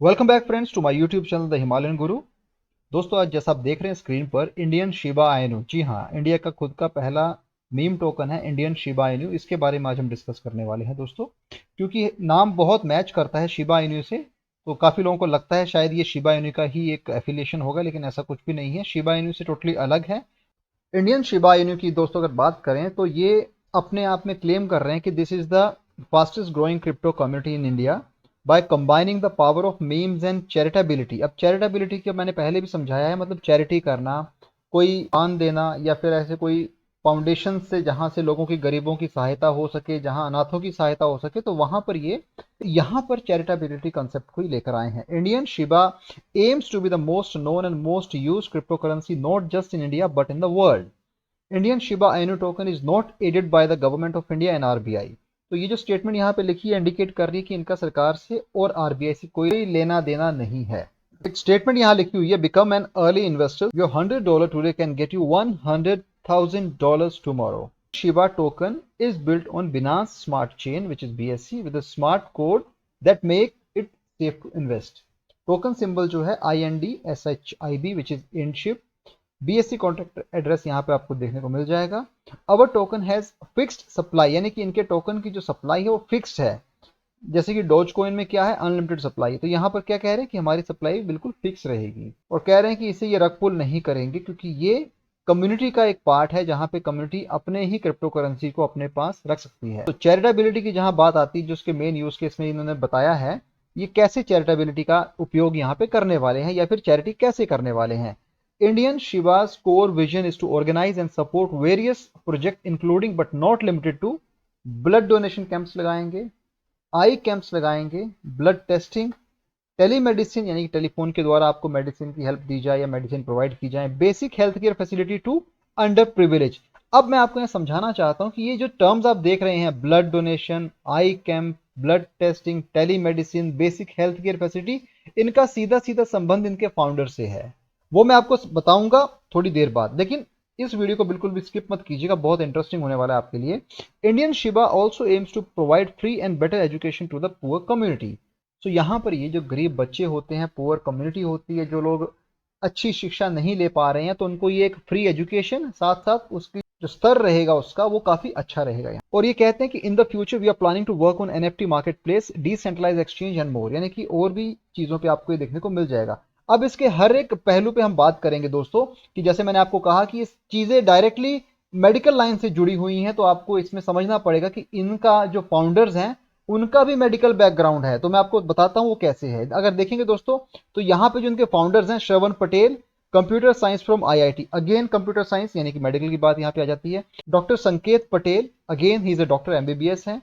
Welcome back friends to my YouTube channel the Himalayan guru. दोस्तों, आज जैसा आप देख रहे हैं स्क्रीन पर इंडियन शिबा आइनू, जी हाँ, इंडिया का खुद का पहला मीम टोकन है इंडियन शिबा आइनू। इसके बारे में आज हम डिस्कस करने वाले हैं दोस्तों, क्योंकि नाम बहुत मैच करता है शिबा इनू से। तो काफ़ी लोगों को लगता है शायद ये शिबा इनू का ही एक एफिलिएशन होगा, लेकिन ऐसा कुछ भी नहीं है। शिबा इनू से टोटली अलग है। इंडियन शिबा इनू की दोस्तों अगर बात करें तो ये अपने आप में क्लेम कर रहे हैं कि this is the fastest growing crypto community in India by combining the power of memes and charitability. अब चैरिटेबिलिटी का मैंने पहले भी समझाया है, मतलब चैरिटी करना, कोई दान देना, या फिर ऐसे कोई फाउंडेशन से जहां से लोगों की, गरीबों की सहायता हो सके, जहां अनाथों की सहायता हो सके, तो वहां पर ये यहाँ पर चैरिटेबिलिटी कंसेप्ट को ही लेकर आए हैं। Indian Shiba aims to be the most known and most used cryptocurrency not just in India but in the world. Indian Shiba Inu token is not aided by the government of India and RBI. तो ये जो statement यहाँ पे लिखी है indicate कर रही है कि इनका सरकार से और आरबीआई से कोई लेना देना नहीं है। एक स्टेटमेंट यहाँ लिखी हुई है, become an early investor, your $100 today can get you $100,000 tomorrow. Shiba token is built on Binance Smart Chain, which is BSC, with a smart code that make it safe to invest. Token symbol जो है INDSHIB, which is इनशिप। BSC contract address यहाँ पे आपको देखने को मिल जाएगा। Our token has fixed supply, यानी कि इनके टोकन की जो सप्लाई है वो फिक्स्ड है। जैसे कि डोज कॉइन में क्या है, अनलिमिटेड सप्लाई। तो यहाँ पर क्या कह रहे हैं कि हमारी सप्लाई बिल्कुल फिक्स रहेगी, और कह रहे हैं कि इसे ये रग पुल नहीं करेंगे, क्योंकि ये कम्युनिटी का एक पार्ट है जहां पे कम्युनिटी अपने ही क्रिप्टो करेंसी को अपने पास रख सकती है। तो चैरिटेबिलिटी की जहां बात आती है, जो उसके मेन यूज केस में इन्होंने बताया है, ये कैसे चैरिटेबिलिटी का उपयोग यहाँ पे करने वाले हैं, या फिर चैरिटी कैसे करने वाले हैं। इंडियन शिवाज core vision is to organize and support various project including but not limited to blood donation camps लगाएंगे, आई कैंप्स लगाएंगे, ब्लड टेस्टिंग, टेलीमेडिसिन यानी कि टेलीफोन के द्वारा आपको मेडिसिन की हेल्प दी जाए या मेडिसिन प्रोवाइड की जाए, basic health care facility to under privilege. अब मैं आपको यहाँ समझाना चाहता हूँ कि ये जो टर्म्स आप देख रहे हैं, ब्लड डोनेशन, आई camp, blood testing, telemedicine, basic health care facility, इनका सीधा सीधा संबंध इनके फाउंडर से है। वो मैं आपको बताऊंगा थोड़ी देर बाद, लेकिन इस वीडियो को बिल्कुल भी स्किप मत कीजिएगा, बहुत इंटरेस्टिंग होने वाला है आपके लिए। Indian Shiba also aims to provide free and better education to the poor community. तो यहाँ पर ये जो गरीब बच्चे होते हैं, पुअर कम्युनिटी होती है, जो लोग अच्छी शिक्षा नहीं ले पा रहे हैं, तो उनको ये एक फ्री एजुकेशन, साथ साथ उसकी जो स्तर रहेगा उसका वो काफी अच्छा रहेगा यहाँ। और ये कहते हैं कि in the future we are planning to work on NFT marketplace, decentralize exchange and more, यानी कि और भी चीजों पे आपको ये देखने को मिल जाएगा। अब इसके हर एक पहलू पे हम बात करेंगे दोस्तों, कि जैसे मैंने आपको कहा कि ये चीजें डायरेक्टली मेडिकल लाइन से जुड़ी हुई हैं, तो आपको इसमें समझना पड़ेगा कि इनका जो फाउंडर्स हैं उनका भी मेडिकल बैकग्राउंड है। तो मैं आपको बताता हूं वो कैसे है। अगर देखेंगे दोस्तों, तो यहाँ पे जो इनके फाउंडर्स हैं, Shravan Patel, computer science from IIT, again computer science यानी कि मेडिकल की बात यहाँ पे आ जाती है। डॉक्टर संकेत Patel, again he is a doctor, MBBS है।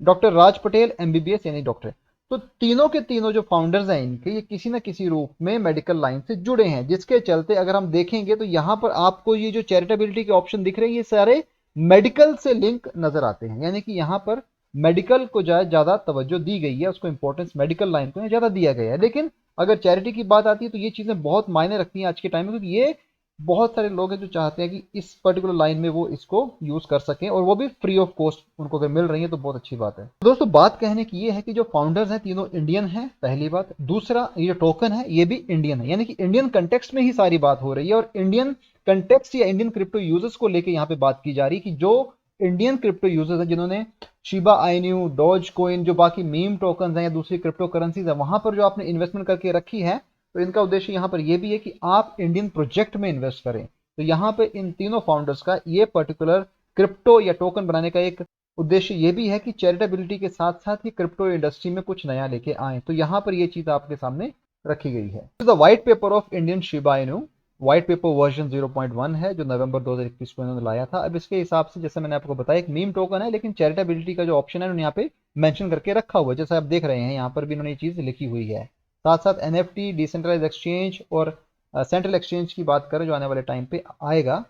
डॉक्टर राज पटेल, एमबीबीएस यानी डॉक्टर। तो तीनों के तीनों जो फाउंडर्स हैं इनके, ये किसी न किसी रूप में मेडिकल लाइन से जुड़े हैं, जिसके चलते अगर हम देखेंगे तो यहाँ पर आपको ये जो चैरिटेबिलिटी के ऑप्शन दिख रहे हैं, ये सारे मेडिकल से लिंक नजर आते हैं। यानी कि यहाँ पर मेडिकल को ज्यादा तवज्जो दी गई है, उसको इंपॉर्टेंस मेडिकल लाइन को ज्यादा दिया गया है। लेकिन अगर चैरिटी की बात आती है तो ये चीजें बहुत मायने रखती हैं आज के टाइम में, क्योंकि ये बहुत सारे लोग हैं जो चाहते हैं कि इस पर्टिकुलर लाइन में वो इसको यूज कर सकें, और वो भी फ्री ऑफ कॉस्ट उनको अगर मिल रही है तो बहुत अच्छी बात है। तो दोस्तों, बात कहने की ये है कि जो फाउंडर्स हैं तीनों इंडियन हैं, पहली बात। दूसरा, ये जो टोकन है ये भी इंडियन है, यानी कि इंडियन कंटेक्स्ट में ही सारी बात हो रही है, और इंडियन कंटेक्स्ट या इंडियन क्रिप्टो यूजर्स को लेकर यहाँ पे बात की जा रही है कि जो इंडियन क्रिप्टो यूजर्स हैं जिन्होंने शिबा आइन्यू, डॉज कोइन, जो बाकी मीम टोकन हैं या दूसरी क्रिप्टो करेंसीज है, वहां पर जो आपने इन्वेस्टमेंट करके रखी है, तो इनका उद्देश्य यहाँ पर यह भी है कि आप इंडियन प्रोजेक्ट में इन्वेस्ट करें। तो यहाँ पे इन तीनों फाउंडर्स का ये पर्टिकुलर क्रिप्टो या टोकन बनाने का एक उद्देश्य ये भी है कि चैरिटेबिलिटी के साथ साथ ही क्रिप्टो इंडस्ट्री में कुछ नया लेके आए। तो यहाँ पर ये चीज आपके सामने रखी गई है। The white paper of Indian Shiba इनू, व्हाइट पेपर वर्जन 0.1 है, जो नवंबर 2021 को इन्होंने लाया था। अब इसके हिसाब से जैसे मैंने आपको बताया, एक मीम टोकन है, लेकिन चैरिटेबिलिटी का जो ऑप्शन है उन्होंने यहाँ पे मेंशन करके रखा हुआ है, जैसे आप देख रहे हैं यहाँ पर भी इन्होंने ये चीज लिखी हुई है। साथ साथ एनएफटी, डिसेंट्रलाइज एक्सचेंज और सेंट्रल एक्सचेंज की बात करें जो आने वाले टाइम पे आएगा,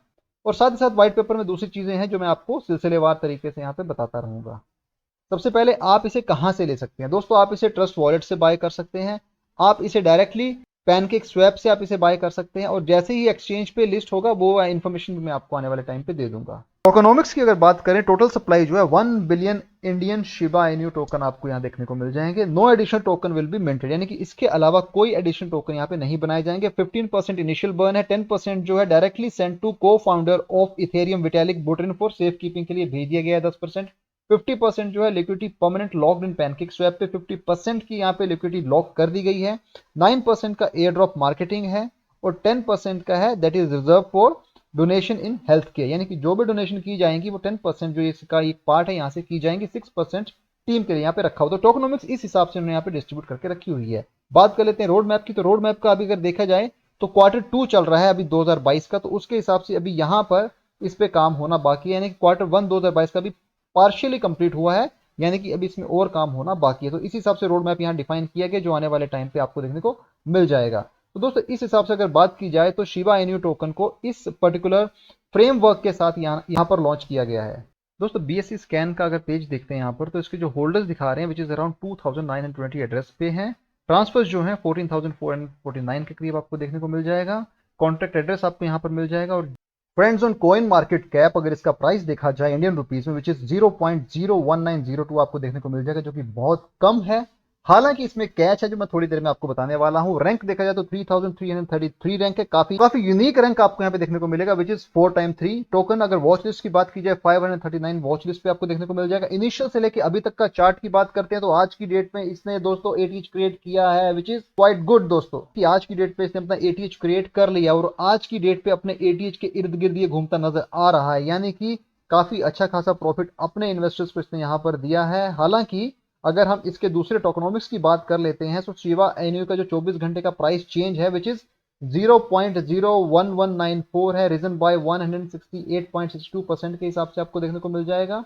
और साथ ही साथ व्हाइट पेपर में दूसरी चीजें हैं जो मैं आपको सिलसिलेवार तरीके से यहाँ पे बताता रहूंगा। सबसे पहले आप इसे कहां से ले सकते हैं दोस्तों, आप इसे ट्रस्ट वॉलेट से बाय कर सकते हैं, आप इसे डायरेक्टली पैनकेक स्वैप से आप इसे बाय कर सकते हैं, और जैसे ही एक्सचेंज पे लिस्ट होगा वो इन्फॉर्मेशन मैं आपको आने वाले टाइम पे दे दूंगा। टोकनोमिक्स की अगर बात करें, टोटल सप्लाई जो है 1 billion Indian Shiba Inu token आपको यहाँ देखने को मिल जाएंगे। No additional token will be minted, यानी कि इसके अलावा कोई एडिशनल टोकन यहाँ पे नहीं बनाए जाएंगे। 15% इनिशियल बर्न है, 10% जो है डायरेक्टली सेंड टू को founder of Ethereum Vitalik Buterin for safe keeping के लिए भेज दिया गया है 10%। 50% जो है liquidity permanent locked in pancake swap पे 50% की यहाँ पे लिक्विडिटी लॉक कर दी गई है। 9% का एयर ड्रॉप मार्केटिंग है और 10% का है that is reserve for donation in health care, यानी कि जो भी डोनेशन की जाएंगी वो 10% जो इसका एक पार्ट है यहाँ से की जाएंगी, 6% टीम के लिए यहाँ पे रखा हो। तो टोकनोमिक्स इस हिसाब से उन्होंने यहाँ पे डिस्ट्रीब्यूट करके रखी हुई है। बात कर लेते हैं रोड मैप की। तो रोड मैप का अभी अगर देखा जाए तो Q2 चल रहा है अभी 2022 का, तो उसके हिसाब से अभी यहाँ पर इस पे काम होना बाकी है, यानी कि Q1 2022 का भी पार्शियली कंप्लीट हुआ है, यानी कि अभी इसमें और काम होना बाकी है। तो इस हिसाब से रोड मैप यहाँ डिफाइन किया गया जो आने वाले टाइम पे आपको देखने को मिल जाएगा। तो दोस्तों इस हिसाब से अगर बात की जाए तो शिबा इनू टोकन को इस पर्टिकुलर फ्रेमवर्क के साथ यहाँ पर लॉन्च किया गया है। दोस्तों BSC स्कैन का अगर पेज देखते हैं यहाँ पर, तो इसके जो होल्डर्स दिखा रहे हैं विच इज अराउंड 2920 एड्रेस पे हैं। ट्रांसफर्स जो है 14,449 के करीब आपको देखने को मिल जाएगा। कॉन्ट्रैक्ट एड्रेस आपको यहाँ पर मिल जाएगा। और friends on coin market cap अगर इसका प्राइस देखा जाए इंडियन रुपीज में विच इज 0.01902 आपको देखने को मिल जाएगा, जो कि बहुत कम है। हालांकि इसमें कैच है जो मैं थोड़ी देर में आपको बताने वाला हूं। रैंक देखा जाए तो 3333 रैंक है, काफी यूनिक रैंक आपको यहाँ पे देखने को मिलेगा विच इज 4x3 टोकन। अगर वॉच लिस्ट की बात की जाए 539 वॉच लिस्ट पे आपको देखने को मिल जाएगा। इनिशियल से लेके अभी तक का चार्ट की बात करते हैं तो आज की डेट में इसने दोस्तों ATH क्रिएट किया है विच इज क्वाइट गुड दोस्तों, कि आज की डेट पे इसने अपना ATH क्रिएट कर लिया और आज की डेट पे अपने ATH के इर्द गिर्द ये घूमता नजर आ रहा है, यानी कि काफी अच्छा खासा प्रॉफिट अपने इन्वेस्टर्स को इसने यहाँ पर दिया है। हालांकि अगर हम इसके दूसरे टोकनोमिक्स की बात कर लेते हैं तो शिबा इनू का जो 24 घंटे का प्राइस चेंज है विच इज 0.01194 है, रिजन बाय 168.62% के हिसाब से आपको देखने को मिल जाएगा।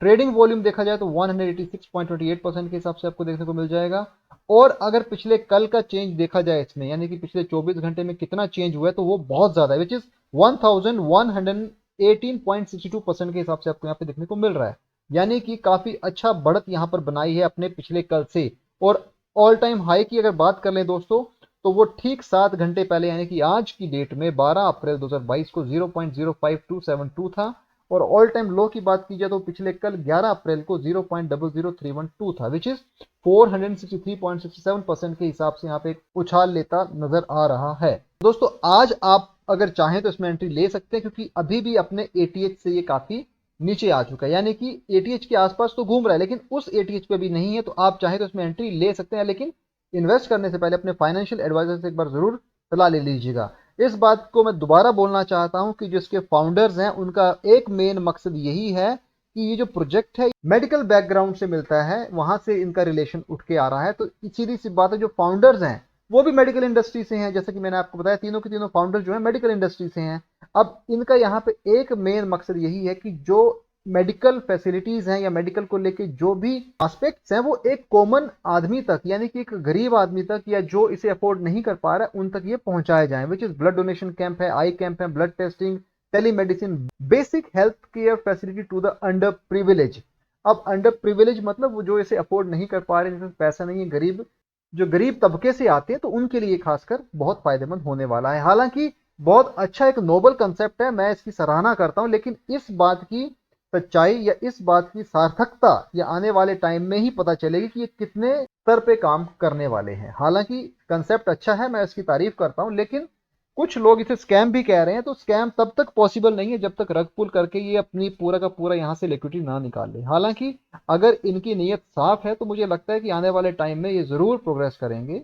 ट्रेडिंग वॉल्यूम देखा जाए तो 186.28% के हिसाब से आपको देखने को मिल जाएगा। और अगर पिछले कल का चेंज देखा जाए इसमें, यानी कि पिछले 24 घंटे में कितना चेंज हुआ है, तो वो बहुत ज्यादा है विच इज 1118.62% के हिसाब से आपको यहाँ पे देखने को मिल रहा है, यानी कि काफी अच्छा बढ़त यहां पर बनाई है अपने पिछले कल से। और ऑल टाइम हाई की अगर बात कर लें दोस्तों तो वो ठीक 7 घंटे पहले यानी कि आज की डेट में 12 अप्रैल 2022 को 0.05272 था। और ऑल टाइम लो की बात की जाए तो पिछले कल 11 अप्रैल को 0.00312 था विच इज 463.67% के हिसाब से यहाँ पे उछाल लेता नजर आ रहा है। दोस्तों आज आप अगर चाहें तो इसमें एंट्री ले सकते हैं, क्योंकि अभी भी अपने ATH से ये काफी नीचे आ चुका है, यानी कि ATH के आसपास तो घूम रहा है लेकिन उस ATH पे भी नहीं है। तो आप चाहे तो इसमें एंट्री ले सकते हैं, लेकिन इन्वेस्ट करने से पहले अपने फाइनेंशियल एडवाइजर से एक बार जरूर सलाह ले लीजिएगा। इस बात को मैं दोबारा बोलना चाहता हूं कि जो इसके फाउंडर्स हैं उनका एक मेन मकसद यही है कि ये जो प्रोजेक्ट है मेडिकल बैकग्राउंड से मिलता है, वहां से इनका रिलेशन उठ के आ रहा है। तो सीधी सी बात है, जो फाउंडर्स हैं वो भी मेडिकल इंडस्ट्री से हैं, जैसे कि मैंने आपको बताया तीनों के तीनों फाउंडर जो है मेडिकल इंडस्ट्री से हैं। अब इनका यहाँ पे एक मेन मकसद यही है कि जो मेडिकल फैसिलिटीज हैं या मेडिकल को लेके जो भी एस्पेक्ट्स हैं वो एक कॉमन आदमी तक, यानी कि एक गरीब आदमी तक या जो इसे अफोर्ड नहीं कर पा रहा है उन तक ये पहुंचाए जाएं, which is blood donation camp है, आई कैंप है, blood testing, telemedicine, basic health care facility to the under privilege. अब अंडर प्रिविलेज मतलब वो जो इसे अफोर्ड नहीं कर पा रहे, जिनके पैसा नहीं है, गरीब जो गरीब तबके से आते हैं, तो उनके लिए खासकर बहुत फायदेमंद होने वाला है। हालांकि बहुत अच्छा एक नोबल कंसेप्ट है, मैं इसकी सराहना करता हूं, लेकिन इस बात की सच्चाई या इस बात की सार्थकता या आने वाले टाइम में ही पता चलेगी कि ये कितने स्तर पे काम करने वाले हैं। हालांकि कंसेप्ट अच्छा है, मैं इसकी तारीफ करता हूं, लेकिन कुछ लोग इसे स्कैम भी कह रहे हैं। तो स्कैम तब तक पॉसिबल नहीं है जब तक रग पुल करके ये अपनी पूरा का पूरा यहाँ से लिक्विडिटी ना निकाल ले। हालांकि अगर इनकी नीयत साफ है तो मुझे लगता है कि आने वाले टाइम में ये जरूर प्रोग्रेस करेंगे।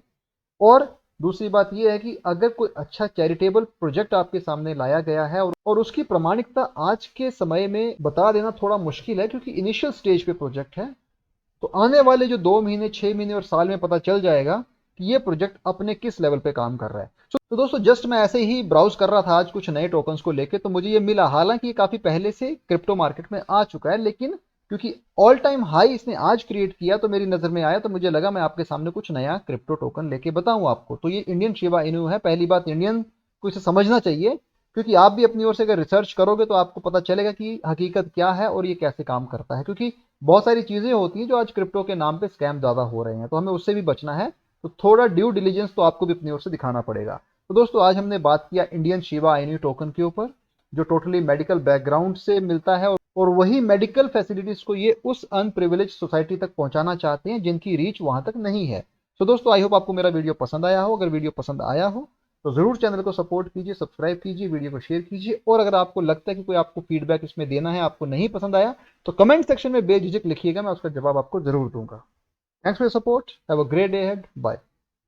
और दूसरी बात यह है कि अगर कोई अच्छा चैरिटेबल प्रोजेक्ट आपके सामने लाया गया है और उसकी प्रामाणिकता आज के समय में बता देना थोड़ा मुश्किल है, क्योंकि इनिशियल स्टेज पे प्रोजेक्ट है, तो आने वाले जो 2 महीने, 6 महीने और साल में पता चल जाएगा कि ये प्रोजेक्ट अपने किस लेवल पे काम कर रहा है। तो दोस्तों जस्ट मैं ऐसे ही ब्राउज कर रहा था आज कुछ नए टोकन्स को लेके, तो मुझे ये मिला। हालांकि ये काफी पहले से क्रिप्टो मार्केट में आ चुका है, लेकिन क्योंकि ऑल टाइम हाई इसने आज क्रिएट किया तो मेरी नजर में आया, तो मुझे लगा मैं आपके सामने कुछ नया क्रिप्टो टोकन लेके बताऊं आपको। तो ये इंडियन शिबा इनू है। पहली बात, इंडियन को इसे समझना चाहिए, क्योंकि आप भी अपनी ओर से अगर रिसर्च करोगे तो आपको पता चलेगा कि हकीकत क्या है और ये कैसे काम करता है। क्योंकि बहुत सारी चीजें होती हैं जो आज क्रिप्टो के नाम पे स्कैम ज्यादा हो रहे हैं, तो हमें उससे भी बचना है। तो थोड़ा ड्यू डिलीजेंस तो आपको भी अपनी ओर से दिखाना पड़ेगा। तो दोस्तों आज हमने बात किया इंडियन शिबा इनू टोकन के ऊपर, जो टोटली मेडिकल बैकग्राउंड से मिलता है और वही मेडिकल फैसिलिटीज को ये उस अनप्रिविलेज सोसाइटी तक पहुंचाना चाहते हैं जिनकी रीच वहां तक नहीं है। तो दोस्तों आई होप आपको मेरा वीडियो पसंद आया हो। अगर वीडियो पसंद आया हो तो जरूर चैनल को सपोर्ट कीजिए, सब्सक्राइब कीजिए, वीडियो को शेयर कीजिए। और अगर आपको लगता है कि कोई आपको फीडबैक इसमें देना है, आपको नहीं पसंद आया, तो कमेंट सेक्शन में बेझिझक लिखिएगा, मैं उसका जवाब आपको जरूर दूंगा। Thanks for support, have a great day ahead, bye.